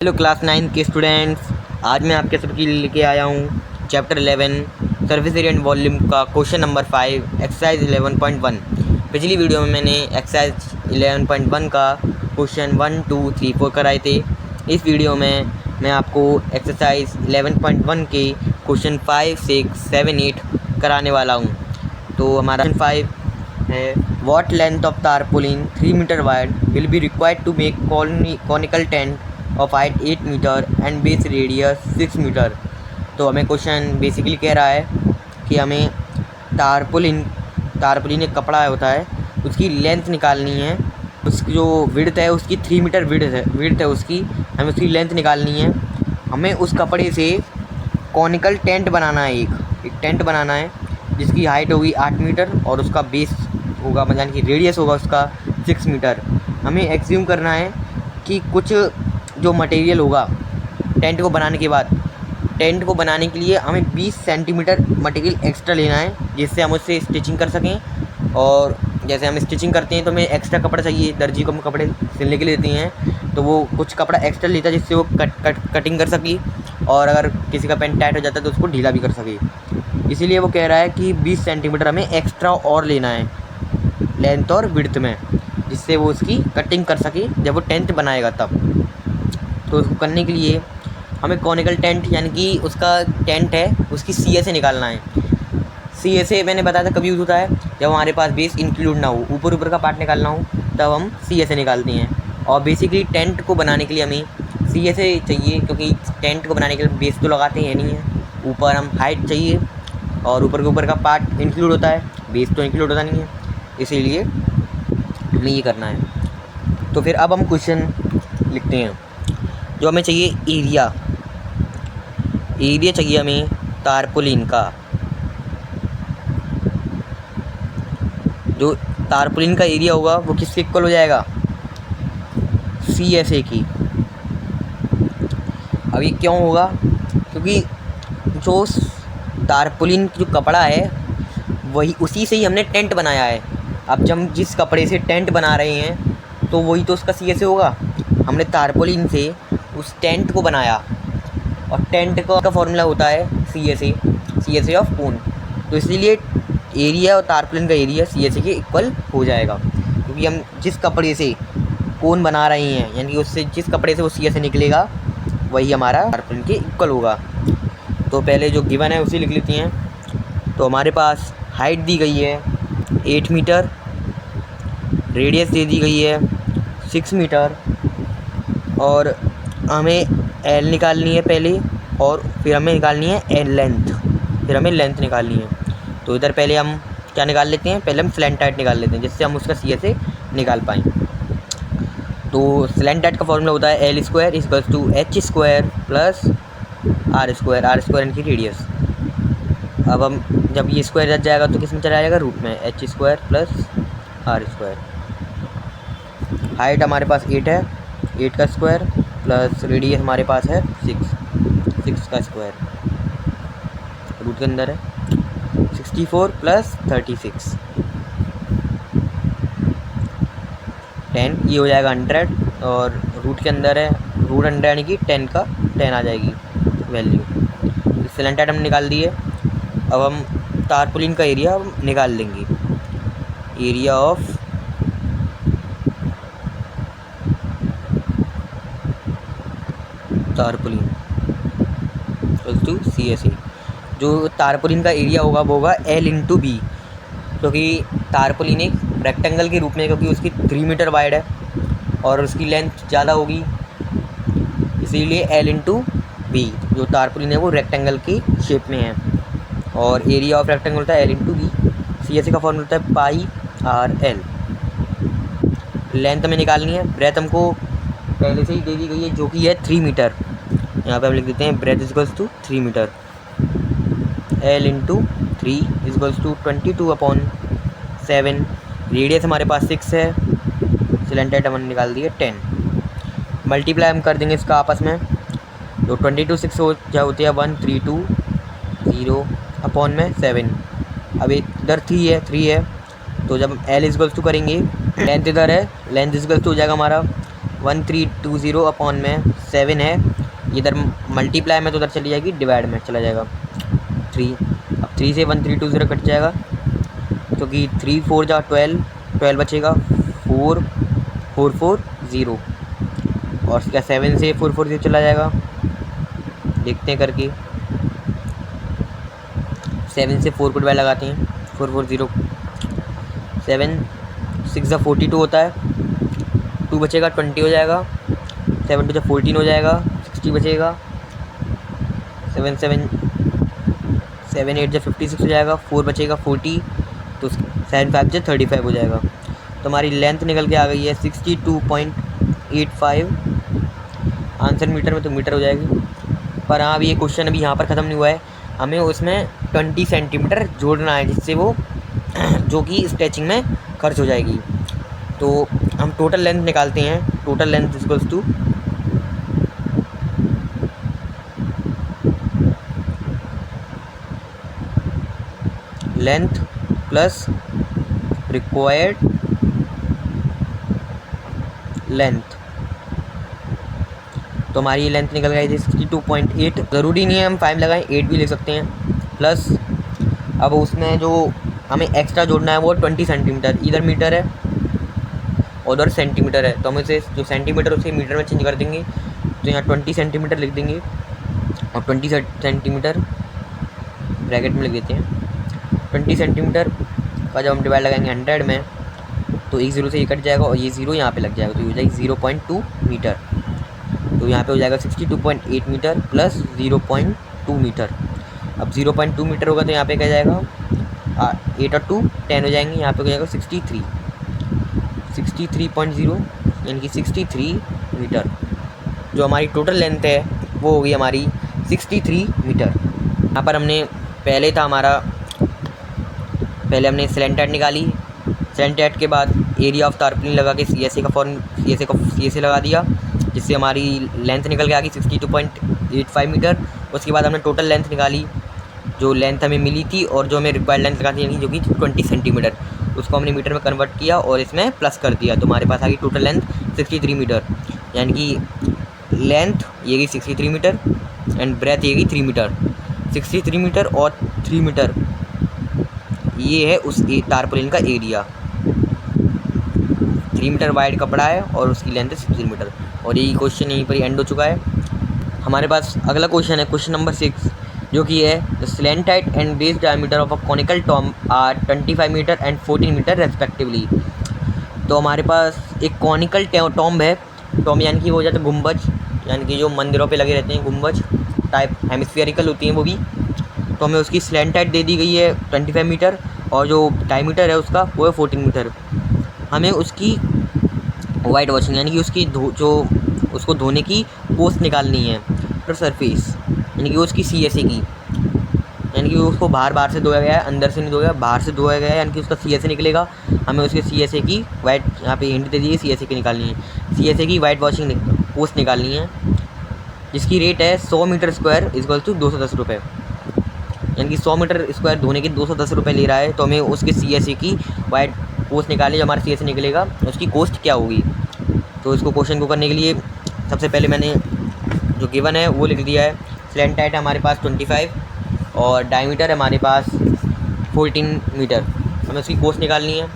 Hello class 9 के students, आज मैं आपके सबके लिए लेके आया हूँ chapter 11 surface area and volume का क्वेश्चन नंबर 5 एक्सरसाइज 11.1। पिछली वीडियो में मैंने एक्सरसाइज 11.1 का क्वेश्चन 1, 2, 3, 4 कराए थे। इस वीडियो में मैं आपको एक्सरसाइज 11.1 के क्वेश्चन 5, 6, 7, 8 कराने वाला हूँ। तो हमारा क्वेश्चन 5 है, what length of tarpaulin 3 metre wide will be required to make conical tent of height 8 metre and base radius 6 metre. तो हमें क्वेश्चन बेसिकली कह रहा है कि हमें तारपोलिन एक कपड़ा होता है, उसकी लेंथ निकालनी है। उसकी जो विड्थ है उसकी 3 मीटर विड्थ है उसकी, हमें उसकी लेंथ निकालनी है। हमें उस कपड़े से कॉनिकल टेंट बनाना है, एक टेंट बनाना है जिसकी हाइट होगी 8 मीटर और उसका बेस होगा, मतलब कि रेडियस होगा उसका 6 मीटर। हमें एक्ज्यूम करना है कि कुछ जो मटेरियल होगा टेंट को बनाने के बाद, टेंट को बनाने के लिए हमें 20 सेंटीमीटर मटेरियल एक्स्ट्रा लेना है जिससे हम उससे स्टिचिंग कर सकें। और जैसे हम स्टिचिंग करते हैं तो हमें एक्स्ट्रा कपड़ा चाहिए, दर्जी को हम कपड़े सिलने के लिए देते हैं तो वो कुछ कपड़ा एक्स्ट्रा लेता है जिससे वो कटिंग कर सके, और अगर किसी का पेंट टाइट हो जाता है तो उसको ढीला भी कर सके। इसीलिए वो कह रहा है कि 20 सेंटीमीटर हमें एक्स्ट्रा और लेना है लेंथ और विड्थ में, जिससे वो उसकी कटिंग कर सके जब वो टेंट बनाएगा तब। तो उसको करने के लिए हमें कॉनिकल टेंट, यानी कि उसका टेंट है उसकी CSA निकालना है। CSA मैंने बताया था कभी यूज़ होता है जब हमारे पास बेस इंक्लूड ना हो, ऊपर का पार्ट निकालना हो तब हम CSA निकालते हैं। और बेसिकली टेंट को बनाने के लिए हमें CSA चाहिए, क्योंकि टेंट को बनाने के लिए बेस तो लगाते हैं नहीं है, ऊपर हम हाइट चाहिए और ऊपर का पार्ट इंक्लूड होता है, बेस तो इंक्लूड होता नहीं है, इसीलिए हमें ये करना है। तो फिर अब हम क्वेश्चन लिखते हैं। जो हमें चाहिए एरिया चाहिए हमें तारपोलिन का। जो तारपोलिन का एरिया होगा वो किसके इक्वल हो जाएगा, CSA की। अब ये क्यों होगा, क्योंकि जो तारपोलिन जो कपड़ा है वही, उसी से ही हमने टेंट बनाया है। अब जब हम जिस कपड़े से टेंट बना रहे हैं तो वही तो उसका CSA होगा। हमने तारपोलिन से उस टेंट को बनाया और टेंट का फॉर्मूला होता है CSA ऑफ कोन। तो इसलिए एरिया और तारपोलिन का एरिया CSA के इक्वल हो जाएगा, क्योंकि हम जिस कपड़े से कोन बना रहे हैं, यानी कि उससे जिस कपड़े से वो CSA निकलेगा वही हमारा तारपोलिन के इक्वल होगा। तो पहले जो गिवन है उसे लिख लेते हैं। तो हमारे पास हाइट दी गई है 8 मीटर, रेडियस दे दी गई है 6 मीटर, और हमें L निकालनी है पहले और फिर हमें निकालनी है लेंथ, फिर हमें लेंथ निकालनी है। तो इधर पहले हम क्या निकाल लेते हैं, पहले हम स्लैंट हाइट निकाल लेते हैं जिससे हम उसका CSA निकाल पाएँ। तो स्लैंट हाइट का फॉर्मूला होता है L square equals to H square plus R square इनकी रेडियस। अब हम जब ये स्क्वायर रच जाएगा तो किस में चला जाएगा, रूट में, H square plus R square. Height हमारे पास 8 है, 8 का स्क्वायर प्लस रेडियस हमारे पास है 6 का स्क्वायर, रूट के अंदर है 64 प्लस 36 10, ये हो जाएगा 100, और रूट के अंदर है रूट 100 यानी कि 10 का 10 आ जाएगी वैल्यू। सिलेंट हाइट हम निकाल दिए। अब हम तारपोलिन का एरिया निकाल लेंगे। Area of tarpaulin to CSA। जो तारपोलिन का एरिया होगा वो होगा L इंटू बी, क्योंकि तारपोलिन एक रेक्टेंगल के रूप में, क्योंकि उसकी 3 मीटर वाइड है और उसकी लेंथ ज़्यादा होगी, इसीलिए L इंटू बी। जो तारपोलिन है वो रेक्टेंगल की शेप में है और एरिया ऑफ रेक्टेंगल होता है L इंटू बी। CSA का फॉर्मूला होता है पाई RL। लेंथ हमें निकालनी है, ब्रेथ हमको पहले से ही दे दी गई है जो कि है 3 मीटर। यहाँ पे हम लिख देते हैं breadth equals to 3 metre, L into 3 equals to 22/7। Radius हमारे पास 6 है, सिलेंट हाइट हमने निकाल दी है 10। मल्टीप्लाई हम कर देंगे इसका आपस में, तो 22 6 क्या होती है 132/0/7। अब इधर 3 है, तो जब L इक्वल्स टू करेंगे, लेंथ इधर है, लेंथ इक्वल्स टू हो जाएगा हमारा 1320 अपॉन में 7 है, इधर मल्टीप्लाई में तो उधर चली जाएगी, डिवाइड में चला जाएगा 3। अब 3 से 1320 कट जाएगा, क्योंकि 3 4 जा 12, 12 बचेगा, 4 4 4 0, और इसका 7 से 440 चला जाएगा। देखते हैं करके, 7 से 4 को डिवाइड लगाते हैं, 440, 7 6 42 होता है, 2 बचेगा 20 हो जाएगा, 7 2 14 हो जाएगा, 60 बचेगा, 7 7 7 8 56 हो जाएगा, 4 बचेगा 40, तो 7 5 35 हो जाएगा। तो हमारी लेंथ निकल के आ गई है 62.85। आंसर मीटर में तो मीटर हो जाएगी, पर हाँ अभी ये क्वेश्चन अभी यहाँ पर ख़त्म नहीं हुआ है, हमें उसमें 20 सेंटीमीटर जोड़ना है, जिससे वो जो कि स्ट्रेचिंग में खर्च हो जाएगी। तो हम टोटल लेंथ निकालते हैं, total length equals to length plus required length. तो हमारी ये लेंथ निकल गई थी 62.8। ज़रूरी नहीं है हम 5 लगाएं, 8 भी ले सकते हैं। प्लस अब उसमें जो हमें एक्स्ट्रा जोड़ना है वो 20 सेंटीमीटर, इधर मीटर है और उधर सेंटीमीटर है, तो हम इसे जो सेंटीमीटर उसे मीटर में चेंज कर देंगे। तो यहाँ 20 सेंटीमीटर लिख देंगे और 20 सेंटीमीटर ब्रैकेट में लिख देते हैं। 20 सेंटीमीटर का जब हम डिवाइड लगाएंगे 100 में, तो एक 0 से ये कट जाएगा और ये 0 यहाँ पे लग जाएगा, तो ये हो जाएगी 0.2 मीटर। तो यहाँ पे हो जाएगा 62.8 मीटर प्लस 0.2 मीटर। अब 0.2 मीटर होगा तो यहाँ पे क्या जाएगा 8 और 2 10 हो जाएंगे, यहाँ पे हो जाएगा 63.0 यानी कि 63 मीटर। जो हमारी टोटल लेंथ है वो होगी हमारी 63 मीटर। यहाँ पर हमने पहले हमने स्लैंटेड निकाली, स्लैंटेड के बाद एरिया ऑफ टारपलिन लगा के सी एस ए लगा दिया, जिससे हमारी लेंथ निकल के आ गई 62.85 मीटर। उसके बाद हमने टोटल लेंथ निकाली, जो लेंथ हमें मिली थी और जो हमें रिक्वायर्ड लेंथ लगानी थी जो कि 20 सेंटीमीटर, उसको हमने मीटर में कन्वर्ट किया और इसमें प्लस कर दिया, तो हमारे पास आ गई टोटल लेंथ 63 मीटर। यानी कि लेंथ ये गई 63 मीटर एंड ब्रेथ ये गई 3 मीटर। 63 मीटर और 3 मीटर ये है उस टारपलिन का एरिया। 3 मीटर वाइड कपड़ा है और उसकी लेंथ है 63 मीटर। और यही क्वेश्चन यहीं पर एंड हो चुका है। हमारे पास अगला क्वेश्चन है, क्वेश्चन नंबर 6, जो कि है the slant height and base diameter of a conical tomb are 25 metre and 14 metre respectively. तो हमारे पास एक कॉनिकल टॉम्ब है, टॉम्ब यानी कि वो हो जाता है गुंबज, यानी कि जो मंदिरों पे लगे रहते हैं गुंबज टाइप, हेमिस्फेरिकल होती हैं वो भी। तो हमें उसकी स्लैंट हाइट दे दी गई है 25 मीटर और जो डायमीटर है उसका वो है 14 मीटर। हमें उसकी वाइट वॉशिंग यानी कि उसकी उसको धोने की कोस्ट निकालनी है, तो सरफेस यानी कि उसकी CSA की, यानी कि उसको बाहर से धोया गया है, अंदर से नहीं धोया, बाहर से धोया गया है, यानी कि उसका CSA निकलेगा। हमें उसके CSA की वाइट, यहाँ पे हिंट दे दी है, CSA की निकालनी है, CSA की वाइट वॉशिंग कोस्ट निकालनी है, जिसकी रेट है 100 मीटर स्क्वायर इक्वल टू 210 रुपये। यानी कि 100 मीटर स्क्वायर धोने के 210 रुपये ले रहा है, तो हमें उसके CSA की वाइट कोस्ट निकालनी, जो हमारा CSA निकलेगा उसकी कोस्ट क्या होगी। तो इसको क्वेश्चन को करने के लिए सबसे पहले मैंने जो गिवन है वो लिख दिया है। स्लैंट हाइट है हमारे पास 25 और डायमीटर है हमारे पास 14 मीटर, हमें उसकी कोस्ट निकालनी है।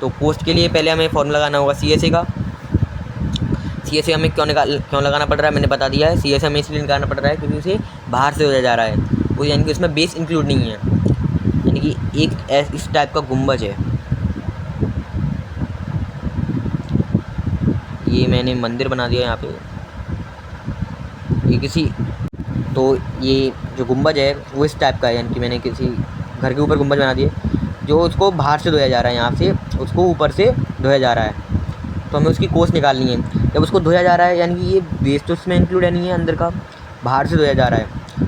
तो कोस्ट के लिए पहले हमें फॉर्मूला लगाना होगा CSA का। CSA हमें क्यों लगाना पड़ रहा है मैंने बता दिया है। CSA हमें इसलिए निकालना पड़ रहा है क्योंकि उसे बाहर से धोया जा रहा है, वो यानी कि उसमें बेस इंक्लूड नहीं है, यानी कि एक इस टाइप का गुंबज है। ये मैंने मंदिर बना दिया यहाँ पे, ये तो ये जो गुंबज है वो इस टाइप का है, यानी कि मैंने किसी घर के ऊपर गुंबज बना दिए, जो उसको बाहर से धोया जा रहा है, यहाँ से उसको ऊपर से धोया जा रहा है। तो हमें उसकी कोस्ट निकालनी है। जब उसको धोया जा रहा है यानी कि ये बेस तो इसमें इंक्लूड नहीं है, अंदर का बाहर से धोया जा रहा है,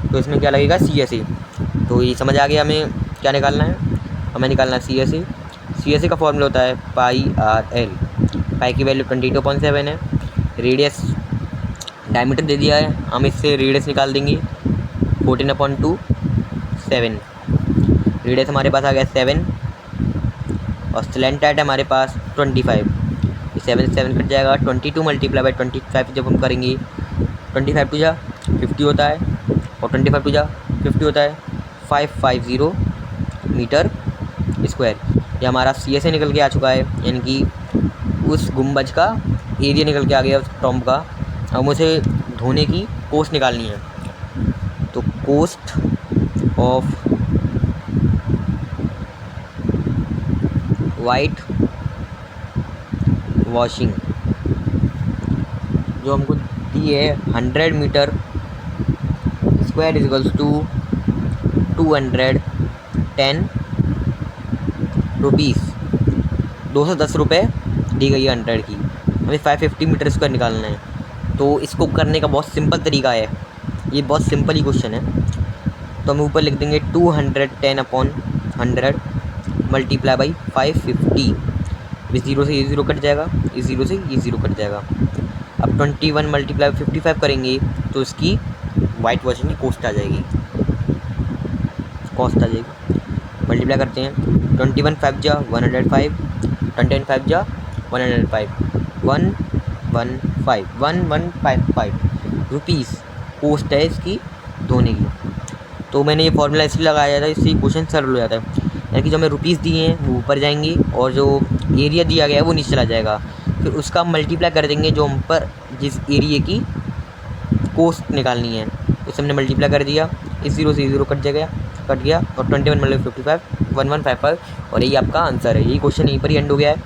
तो इसमें क्या लगेगा CSA। तो ये समझ आ गया हमें क्या निकालना है, हमें निकालना है CSA। CSA का फॉर्मूला होता है πRL, पाई की वैल्यू 22.7 है, रेडियस डायमीटर दे दिया है, हम इससे रेडियस निकाल देंगे 14/2 रेडियस हमारे पास आ गया 7 और स्लैंट हाइट है हमारे पास 25। 7 7 कट जाएगा। 22 मल्टीप्लाई बाई 25 जब हम करेंगे 25 टू जा 50 होता है और 25 टू जा 50 होता है 550 मीटर स्क्वायर। ये हमारा सी एस ए निकल के आ चुका है, यानी कि उस गुंबज का एरिया निकल के आ गया उस टॉम्ब का। अब मुझे धोने की कॉस्ट निकालनी है, तो कॉस्ट ऑफ वाइट वॉशिंग जो हमको दी है 100 metre square equals to 210 rupees, 210 रुपये दी गई है 100 की। हमें 550 मीटर स्क्वायर निकालना है। तो इसको करने का बहुत सिंपल तरीका है, ये बहुत सिंपल ही क्वेश्चन है। तो हम ऊपर लिख देंगे 210/100 मल्टीप्लाई बाई 550। इस जीरो से ये ज़ीरो कट जाएगा, इस ज़ीरो से ये ज़ीरो कट जाएगा। अब 21 मल्टीप्लाई 55 करेंगे तो इसकी वाइट वॉशिंग की कॉस्ट आ जाएगी, मल्टीप्लाई करते हैं। 21 5 जा 105, 21 5 जा 105, 1155 रुपीज़ कॉस्ट है इसकी धोने की। तो मैंने ये फॉर्मूला इसलिए लगाया था, इससे क्वेश्चन सरल हो जाता है। यानी कि जो हमें रुपीज़ दिए हैं वो ऊपर जाएंगे और जो एरिया दिया गया है वो नीचे चला जाएगा। फिर उसका मल्टीप्लाई कर देंगे जो हम पर जिस एरिया की कॉस्ट निकालनी है उससे हमने मल्टीप्लाई कर दिया। इस ज़ीरो से ज़ीरो कट गया और 21 मल्टीप्लाई 55 1155 और यही आपका आंसर है। यही क्वेश्चन यहीं पर ही एंड हो गया है।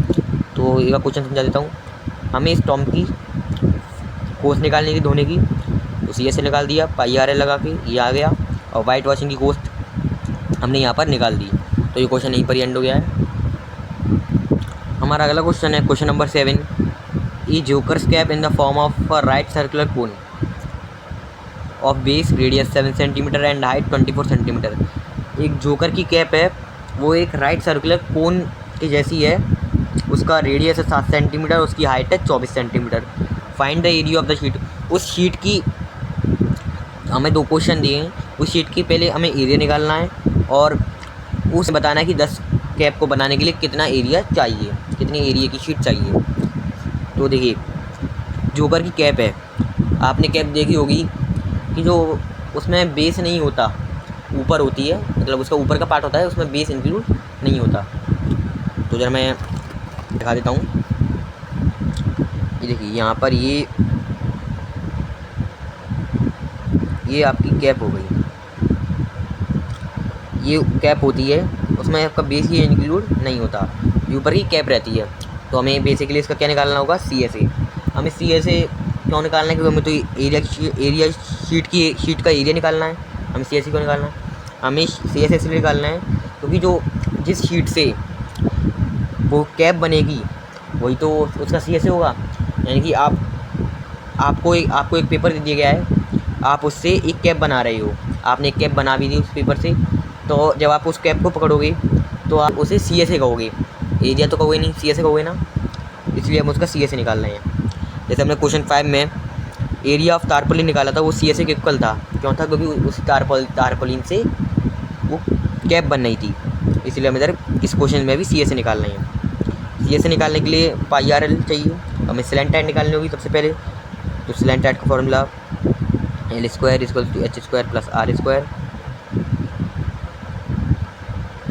तो एक क्वेश्चन समझा देता हूँ। हमें इस टॉम्ब की कॉस्ट निकालनी थी धोने की, तो सी से निकाल दिया, पाई आर एल लगा के ये आ गया और वाइट वॉशिंग की कॉस्ट हमने यहाँ पर निकाल दी। तो ये क्वेश्चन यहीं पर ही एंड हो गया है। हमारा अगला क्वेश्चन है question number 7। E jokers cap in the form of a right circular cone of base radius 7 centimetre and height 24 centimetre. एक जोकर की कैप है, वो एक राइट सर्कुलर कोन की जैसी है, उसका रेडियस है 7 सेंटीमीटर, उसकी हाइट है 24 centimetre. Find the area of the sheet. उस शीट की हमें 2 क्वेश्चन दिए हैं, उस शीट की पहले हमें एरिया निकालना है और उसे बताना है कि 10 कैप को बनाने के लिए कितना एरिया चाहिए, कितनी एरिया की शीट चाहिए। तो देखिए जोकर की कैप है, आपने कैप देखी होगी कि जो उसमें बेस नहीं होता, ऊपर होती है, मतलब उसका ऊपर का पार्ट होता है, उसमें बेस इंक्लूड नहीं होता। तो जरा मैं दिखा देता हूँ। ये देखिए यहाँ पर ये आपकी कैप हो गई, ये कैप होती है, उसमें आपका बेस ही इंक्लूड नहीं होता, ये ऊपर की कैप रहती है। तो हमें बेसिकली इसका क्या निकालना होगा, सी एस ए। हमें सी एस ए क्यों निकालना है, क्योंकि हमें तो एरिया शीट का एरिया निकालना है। हमें सी एस ए क्यों निकालना है, हमें सी एस ए इसलिए निकालना है क्योंकि जो जिस शीट से वो कैप बनेगी वही तो उसका सी एस ए होगा। यानी कि आपको एक पेपर दे दिया गया है, आप उससे एक कैप बना रहे हो, आपने एक कैप बना भी दी उस पेपर से, तो जब आप उस कैप को पकड़ोगे तो आप उसे सी एस ए कहोगे, एरिया तो कहोगे नहीं, सी एस ए कहोगे ना, इसलिए हम उसका सी एस ए निकाल रहे हैं। जैसे हमने क्वेश्चन 5 में एरिया ऑफ तारपोलिन निकाला था, वो सी एस ए के इक्वल था। क्यों था, क्योंकि उस तारपोलिन से वो कैप बन रही थी, इसलिए हमें इधर इस क्वेश्चन में भी सी एस ए निकाल रहे हैं। सी एस ए निकालने के लिए पाई आर एल चाहिए, हमें स्लैंट हाइट निकालनी होगी सबसे पहले। तो स्लैंट हाइट का formula L square equals to H square plus R square,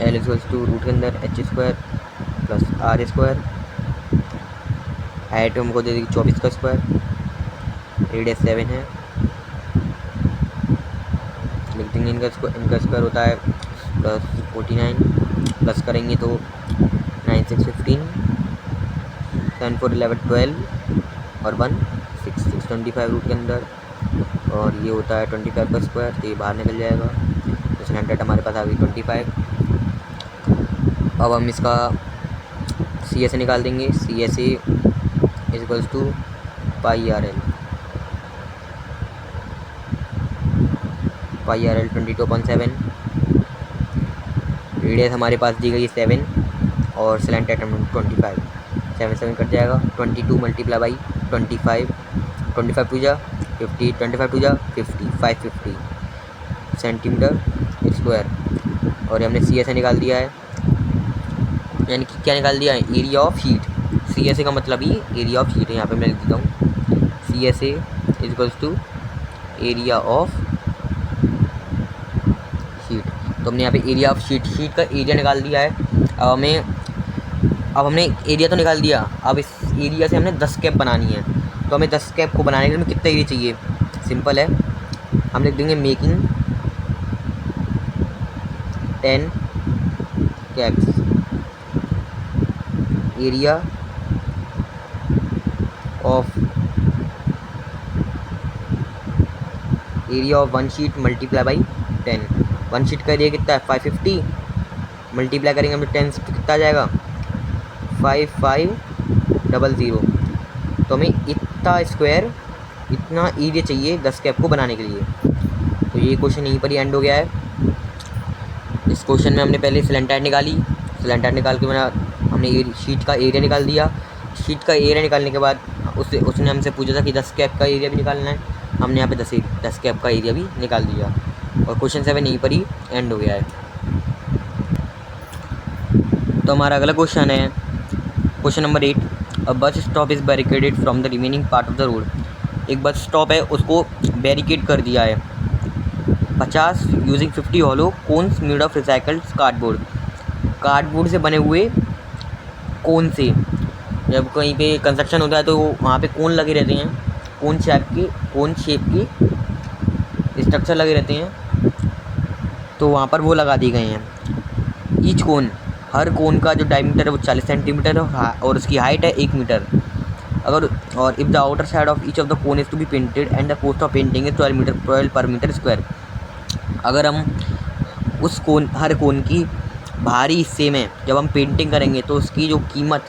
L equals to root के अंदर H square plus R square. Height हमको दे देगी 24 का स्क्वायर, रेडियस 7 है, लिख देंगे इनका स्क्वायर होता है प्लस 49, प्लस करेंगे तो 9 6 15, 7 4 11 12 और 1 6 6 25 रूट के अंदर, और ये होता है 25 का स्क्वायर, तो ये बाहर निकल जाएगा। तो 100 हमारे पास आ गई 25। अब हम इसका सी एस ए निकाल देंगे, C S A equals to pi R L, 22.7, radius हमारे पास दी गई है 7 और स्लैंट हाइट 25, 7 7 कट जाएगा। 22 मल्टीप्लाई बाई 25, 25 टू जा 50, 25 टू जा 50, 550 सेंटीमीटर स्क्वायर। और हमने सी एस ए निकाल दिया है, यानी कि क्या निकाल दिया है, एरिया ऑफ शीट। CSA का मतलब ही एरिया ऑफ शीट है। यहाँ पे मैं लिख देता हूँ CSA equals to area of sheet. तो हमने यहाँ पे एरिया ऑफ शीट का एरिया निकाल दिया है। अब हमने एरिया तो निकाल दिया, अब इस एरिया से हमने 10 कैप बनानी है। तो हमें 10 कैप को बनाने के लिए कितना एरिया चाहिए? सिंपल है, हम लिख देंगे making 10 caps area of one sheet multiply by 10। One sheet का एरिया कितना है? 550 मल्टीप्लाई करेंगे हम 10 से तो कितना आ जाएगा? 5500। तो हमें इतना एरिया चाहिए 10 कैप को बनाने के लिए। तो ये क्वेश्चन यहीं पर ही एंड हो गया है। इस क्वेश्चन में हमने पहले सिलेंडर निकाली, सिलेंडर निकाल के हमने शीट का एरिया निकाल दिया। शीट का एरिया निकालने के बाद उसने हमसे पूछा था कि 10 कैप का एरिया भी निकालना है। हमने यहाँ पे 10 कैप का एरिया भी निकाल दिया और क्वेश्चन 7 यहीं पर ही एंड हो गया है। तो हमारा अगला क्वेश्चन है question number 8। A bus stop is barricaded from the remaining part of the road. एक बस स्टॉप है, उसको बैरिकेड कर दिया है 50 using 50 hollow cones made of recycled cardboard से बने हुए कोन से। जब कहीं पे कंस्ट्रक्शन होता है तो वहाँ पे कोन लगे रहते हैं, कोन शेप के स्ट्रक्चर लगे रहते हैं, तो वहाँ पर वो लगा दिए गए हैं। ईच कोन, हर कोन का जो डायमीटर है वो 40 सेंटीमीटर है और उसकी हाइट है 1 मीटर। और if the outer side of each of the cone is to be painted and the cost of painting is 12 per metre square. अगर हम उस हर कोन की बाहरी हिस्से में जब हम पेंटिंग करेंगे तो उसकी जो कीमत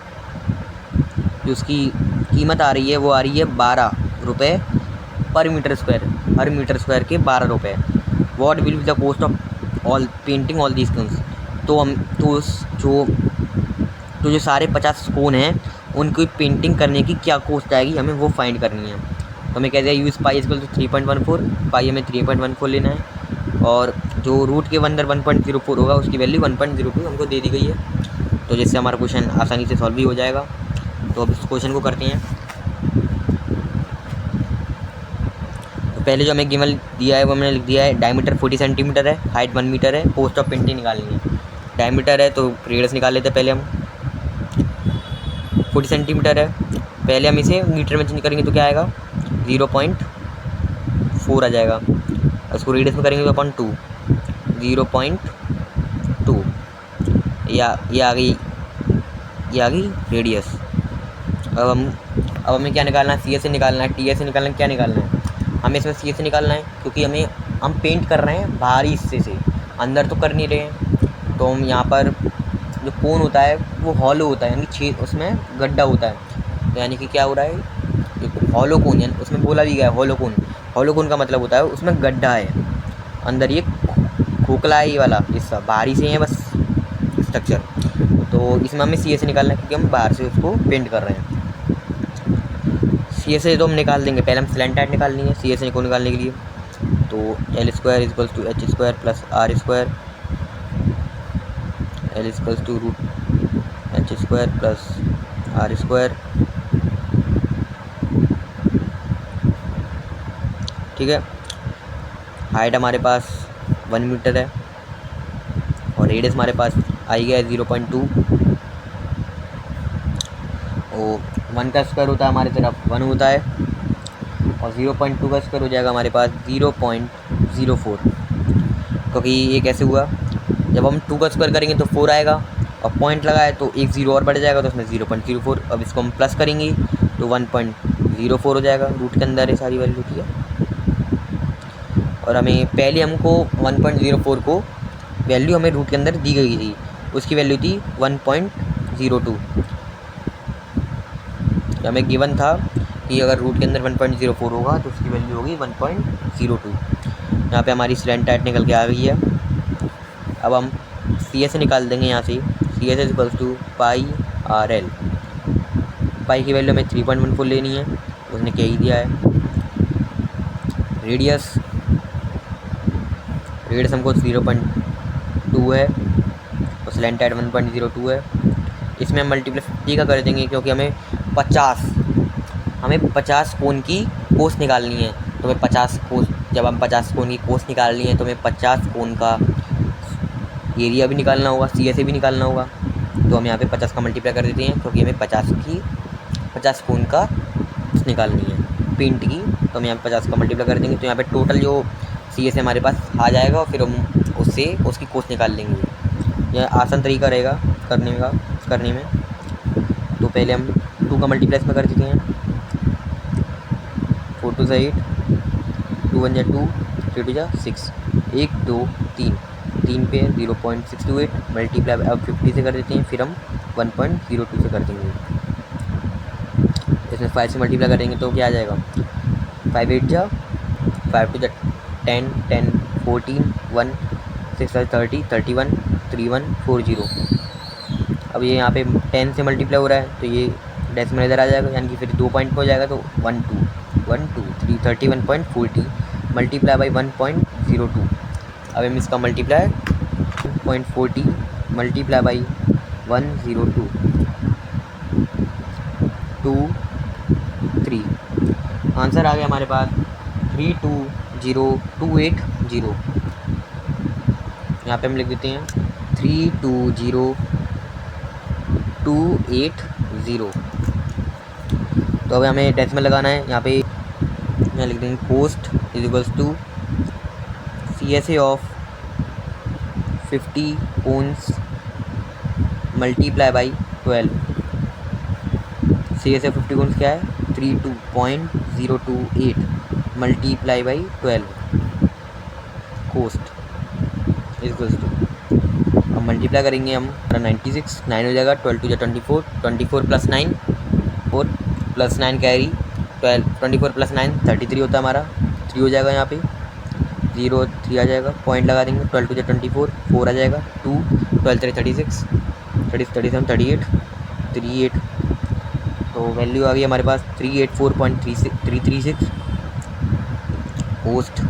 आ रही है वो आ रही है 12 रुपये पर मीटर स्क्वायर, हर मीटर स्क्वायर के 12 रुपये। What will be the cost of all painting all these things. तो जो सारे 50 कोन हैं उनकी पेंटिंग करने की क्या कॉस्ट आएगी, हमें वो फाइंड करनी है। तो हमें कहते हैं यूज़ पाई इक्वल टू 3.14, पाई हमें 3.14 लेना है और जो रूट के अंदर 1.04 होगा उसकी वैल्यू 1.02 हमको दे दी गई है। तो जिससे हमारा क्वेश्चन आसानी से सॉल्व भी हो जाएगा। तो अब इस क्वेश्चन को करते हैं। तो पहले जो हमें गिवन दिया है वो हमने लिख दिया है डायमीटर 40 सेंटीमीटर है, हाइट 1 मीटर है, कॉस्ट ऑफ पेंटिंग निकालनी है। डायमीटर है तो रेडियस निकाल लेते हैं पहले हम। 40 सेंटीमीटर है, पहले हम इसे मीटर में चेंज करेंगे तो क्या आएगा? 0.4 आ जाएगा। उसको रेडियस में करेंगे तो 2 0.2 ये आ गई रेडियस। अब हमें क्या निकालना है? CSA निकालना है, TSA निकालना है, क्या निकालना है? हमें इसमें CSA निकालना है क्योंकि हम पेंट कर रहे हैं बाहरी हिस्से से, अंदर तो कर नहीं रहे हैं। तो हम यहाँ पर जो कोन होता है वो हॉलो होता है, यानी छेद, उसमें गड्ढा होता है। तो यानी कि क्या हो रहा है, जो हॉलो कोन, यानी उसमें बोला भी गया है हॉलो कोन का मतलब होता है उसमें गड्ढा है, अंदर ये खोखला है, ये वाला हिस्सा बाहरी से है बस स्ट्रक्चर। तो इसमें हमें CSA निकालना है क्योंकि हम बाहर से उसको पेंट कर रहे हैं। CSA तो हम निकाल देंगे, पहले हम स्लेंट निकालनी है CSA को निकालने के लिए। तो L square equals to H square plus R square, L equals to root H square plus R square. ठीक है, हाइट हमारे पास 1 मीटर है और रेडियस हमारे पास आई गया है 0.2 और 1 का स्क्वायर होता है हमारी तरफ 1 होता है और 0.2 का स्क्वायर हो जाएगा हमारे पास 0.04। क्योंकि ये कैसे हुआ, जब हम 2 का स्क्वायर करेंगे तो 4 आएगा और पॉइंट लगाए तो एक 0 और बढ़ जाएगा तो उसमें 0.04। अब इसको हम प्लस करेंगे तो 1.04 हो जाएगा, रूट के अंदर ये सारी वैल्यू होती है। और हमें पहले हमको 1.04 को वैल्यू हमें रूट के अंदर दी गई थी, उसकी वैल्यू थी 1.02। हमें गिवन था कि अगर रूट के अंदर 1.04 होगा तो उसकी वैल्यू होगी 1.02। यहाँ पे हमारी स्लेंट टाइट निकल के आ गई है। अब हम CSA निकाल देंगे यहाँ से। CSA equals to pi RL, pi की वैल्यू हमें 3.14 लेनी है, उसने क्या ही दिया है। रेडियस हमको 0.2 है और स्लेंट टाइट 1.02 है। इसमें हम मल्टीप्लाई 50 का कर देंगे, क्योंकि हमें 50 कोण की कोस निकालनी है। तो हमें 50 कोस, जब हम 50 कोण की कोस निकालनी है तो हमें 50 कोण का एरिया भी निकालना होगा, CSA भी निकालना होगा। तो हम यहाँ पे 50 का मल्टीप्लाई कर देते हैं, क्योंकि हमें 50 कोण का निकालनी है पेंट की। तो हम यहाँ पे 50 का मल्टीप्लाई कर देंगे, तो यहाँ पे टोटल जो CSA हमारे पास आ जाएगा और फिर हम उससे उसकी कोस निकाल लेंगे। यह आसान तरीका रहेगा करने में। तो पहले हम 2 का मल्टीप्लाई इसमें कर देते हैं। 4 2 8, 2 1 2, 3 2 6, 1 2 3 पे 0.628 मल्टीप्लाई अब 50 से कर देते हैं, फिर हम 1.02 से कर देंगे। इसमें 5 से मल्टीप्लाई करेंगे तो क्या आ जाएगा, 5 8 जा 5 2 10 10 14 1 6 30 31 31 40। अब ये यहाँ पे 10 से मल्टीप्लाई हो रहा है तो ये डेसिमल इधर आ जाएगा, यानी कि फिर 2 पॉइंट पे हो जाएगा। तो 1 2 1 2 3 31.40 मल्टीप्लाई बाई 1.02। अब हम इसका मल्टीप्लाई 1.40 मल्टीप्लाई बाई 102 2 3, आंसर आ गया हमारे पास 320280। यहाँ पे हम लिख देते हैं 320280। तो अब हमें डेसिमल लगाना है। यहाँ पे यहाँ लिख देंगे cost is equals to CSA of 50 cones multiply by 12। CSA 50 cones क्या है, 32.028 multiply by 12 cost is equals to, अब मल्टीप्लाई करेंगे हम 96, 9 हो जाएगा, 12 2 24, 24 प्लस 9 4 प्लस 9 कैरी 12, 24 प्लस 9 33 होता है हमारा, 3 हो जाएगा, यहाँ पे 0 3 आ जाएगा, पॉइंट लगा देंगे, 12 2 24 4 आ जाएगा, 2 12 3 36 30 37 38 38। तो वैल्यू आ गई हमारे पास 384.336 पोस्ट।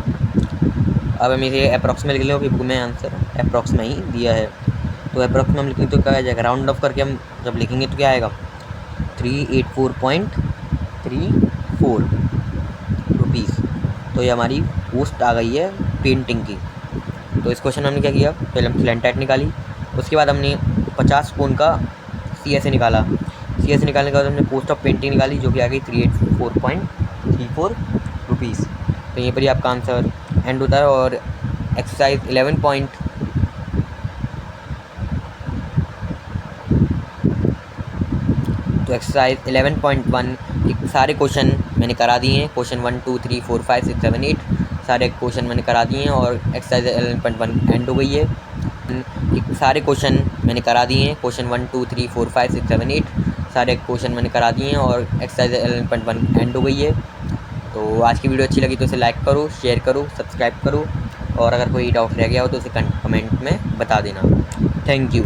अब हम इसे अप्रॉक्स में लिख लें, क्योंकि बुक में आंसर अप्रॉक्स में ही दिया है। तो अप्रॉक्स में हम लिखेंगे तो क्या आ जाएगा, राउंड ऑफ करके हम जब लिखेंगे तो क्या आएगा 384.34 रुपीज़। तो ये हमारी पोस्ट आ गई है पेंटिंग की। तो इस क्वेश्चन में हमने क्या किया, पहले हम स्लैंट टाइट निकाली, उसके बाद हमने 50 कोण का CSA निकाला। CSA निकालने के बाद हमने पोस्ट ऑफ पेंटिंग निकाली, जो कि आ गई 384.34 रुपीज़। तो यहीं पर ही आपका आंसर एंड होता है। और एक्सरसाइज 11 तो एक्सरसाइज 11.1 सारे क्वेश्चन मैंने करा दिए हैं। क्वेश्चन 1 2 3 4 5 6 7 8 सारे क्वेश्चन मैंने करा दिए हैं और एक्सरसाइज 11.1 एंड हो गई है। सारे क्वेश्चन मैंने करा दिए हैं। क्वेश्चन 1 2 3 4 5 6 7 8 सारे क्वेश्चन मैंने करा दिए हैं और एक्सरसाइज 11.1 एंड हो गई है। तो आज की वीडियो अच्छी लगी तो इसे लाइक करो, शेयर करो, सब्सक्राइब करो और अगर कोई डाउट रह गया हो तो उसे कमेंट में बता देना। Thank you.